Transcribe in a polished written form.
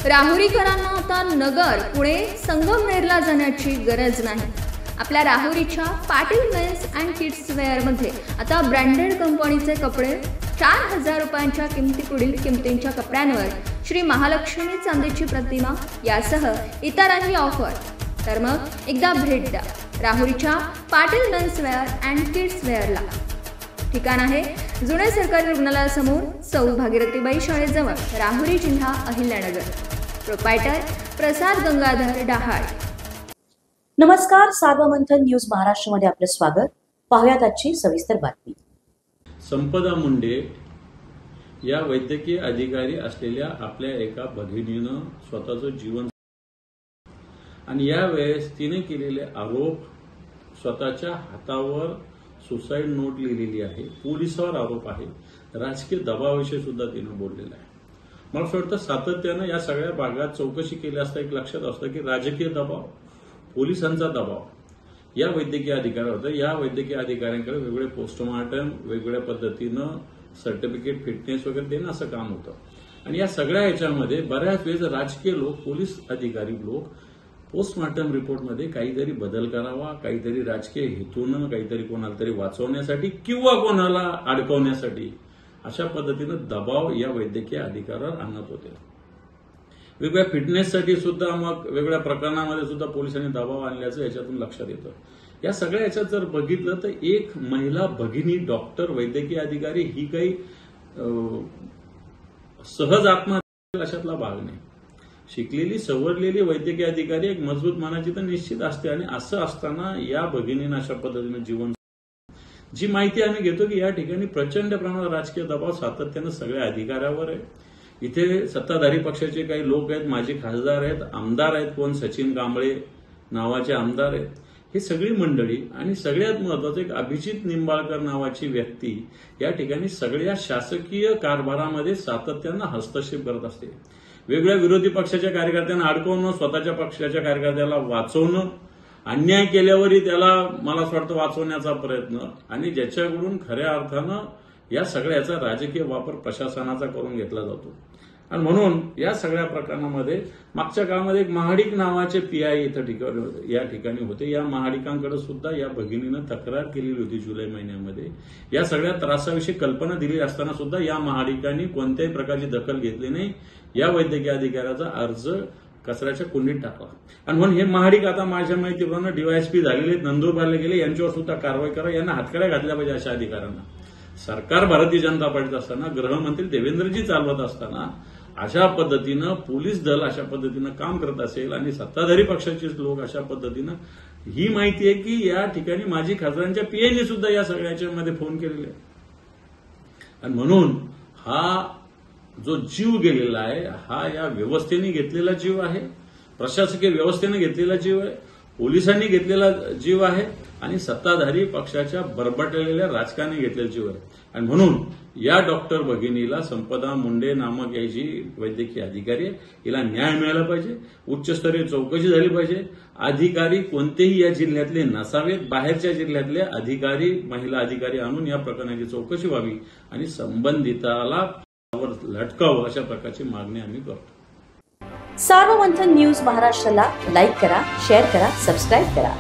राहुरीकरांना आता नगर, पुणे, संगमनेरला जाण्याची गरज नाही। आपल्या राहुरीच्या पाटील मेन्स अँड किड्स वेअरमध्ये आता ब्रँडेड कंपनीचे कपडे 4000 रुपयांच्या किमतीपुढील किमतींच्या कपड्यांवर श्री महालक्ष्मी चांदीची प्रतिमा यासह इतरही ऑफर। तर मग एकदा भेट द्या राहुरीच्या Patil men's wear and kids वेअरला। ठिकाण आहे जुने सरकारी रुग्णालयासमोर, सौ भागीरथीबाई शाळेजवळ, राहुरी, जिल्हा अहिल्यानगर। प्रोप्रायटर प्रसाद गंगाधर डहाळ। नमस्कार, सार्वमंथन न्यूज महाराष्ट्रमध्ये आपले स्वागत। पाहूयात आजची सविस्तर बातमी। संपदा मुंडे या वैद्यकीय अधिकारी असलेल्या आपल्या एका भगिनीनं स्वतःचं जीवन आणि यावेळेस तिने केलेले आरोप, स्वतःच्या हातावर सुसाईड नोट लिहिलेली आहे, पोलिसावर आरोप आहे, राजकीय दबावाविषयी सुद्धा तिने बोललेला आहे। मला असं वाटतं सातत्यानं या सगळ्या भागात चौकशी केली असता एक लक्षात असतं की राजकीय दबाव, पोलिसांचा दबाव या वैद्यकीय अधिकाऱ्यावर होता। या वैद्यकीय अधिकाऱ्यांकडे वेगवेगळे पोस्टमार्टम, वेगवेगळ्या पद्धतीनं सर्टिफिकेट, फिटनेस वगैरे देणं असं काम होतं। आणि या सगळ्या ह्याच्यामध्ये बऱ्याच वेळेस राजकीय लोक, पोलीस अधिकारी लोक पोस्टमार्टम रिपोर्टमध्ये काहीतरी बदल करावा, काहीतरी राजकीय हेतूनं, काहीतरी कोणाला तरी वाचवण्यासाठी किंवा कोणाला अडकवण्यासाठी अशा पद्धतीनं दबाव या वैद्यकीय अधिकाऱ्यावर आणत होते। वेगवेगळ्या फिटनेससाठी सुद्धा मग वेगवेगळ्या प्रकरणामध्ये सुद्धा पोलिसांनी दबाव आणल्याचं याच्यातून लक्षात येतं। या सगळ्या याच्यात जर बघितलं तर एक महिला भगिनी डॉक्टर, वैद्यकीय अधिकारी ही काही सहज आत्महत्या अशातला भाग नाही। शिकलेली, सवरलेली वैद्यकीय अधिकारी एक मजबूत मनाची तर निश्चित असते। आणि असं असताना या भगिनीनं अशा पद्धतीनं जीवन, जी माहिती आम्ही घेतो की या ठिकाणी प्रचंड प्रमाणात राजकीय दबाव सातत्यानं सगळ्या अधिकाऱ्यावर आहे। इथे सत्ताधारी पक्षाचे काही लोक आहेत, माजी खासदार आहेत, आमदार आहेत, कोण सचिन कांबळे नावाचे आमदार आहेत, ही सगळी मंडळी। आणि सगळ्यात महत्वाचं एक अभिजित निंबाळकर नावाची व्यक्ती या ठिकाणी सगळ्या शासकीय कारभारामध्ये सातत्यानं हस्तक्षेप करत असते। वेगवेगळ्या विरोधी पक्षाच्या कार्यकर्त्यांना अडकवणं, स्वतःच्या पक्षाच्या कार्यकर्त्याला वाचवणं, अन्याय केल्यावरही त्याला मला असं वाटतं वाचवण्याचा प्रयत्न, आणि ज्याच्याकडून खऱ्या अर्थानं या सगळ्याचा राजकीय वापर प्रशासनाचा करून घेतला जातो। आणि म्हणून या सगळ्या प्रकरणामध्ये मागच्या काळामध्ये एक महाडिक नावाचे पीआय या ठिकाणी होते। या महाडिकांकडे सुद्धा या भगिनीनं तक्रार केलेली होती जुलै महिन्यामध्ये। या सगळ्या त्रासाविषयी कल्पना दिली असताना सुद्धा या महाडिकांनी कोणत्याही प्रकारची दखल घेतली नाही। या वैद्यकीय अधिकाऱ्याचा अर्ज कचऱ्याच्या कुंडीत टाकला। आणि म्हणून हे महाडिक आता माझ्या माहितीप्रमाणे डीवायएसपी झालेले, नंदुरबारला गेले, यांच्यावर सुद्धा कारवाई करा, यांना हातकड्या घातल्या पाहिजे अशा अधिकाऱ्यांना। सरकार भारतीय जनता पार्टीत असताना, गृहमंत्री देवेंद्रजी चालवत असताना अशा पद्धतीनं पोलीस दल अशा पद्धतीनं काम करत असेल आणि सत्ताधारी पक्षाचे लोक अशा पद्धतीनं, ही माहिती आहे की या ठिकाणी माजी खासदारांच्या पीएने सुद्धा या सगळ्याच्यामध्ये फोन केलेले आहे। आणि म्हणून हा जो जीव गेलेला आहे हा या व्यवस्थेने घेतलेला जीव आहे, प्रशासकीय व्यवस्थेने घेतलेला जीव आहे, पोलिसांनी घेतलेला जीव आहे, आणि सत्ताधारी पक्षाच्या बरबटलेल्या राजकारणी घेतलेला जीव आहे। आणि म्हणून या डॉक्टर भगिनीला, संपदा मुंडे नामक या जी वैद्यकीय अधिकारी आहे, हिला न्याय मिळाला पाहिजे, उच्चस्तरीय चौकशी झाली पाहिजे। अधिकारी कोणतेही या जिल्ह्यातले नसावेत, बाहेरच्या जिल्ह्यातले अधिकारी, महिला अधिकारी आणून या प्रकरणाची चौकशी व्हावी आणि संबंधिताला लटकावं अशा प्रकारची मागणी आम्ही करतो। सार्वमंथन न्यूज महाराष्ट्राला लाईक करा, शेअर करा, सबस्क्राईब करा।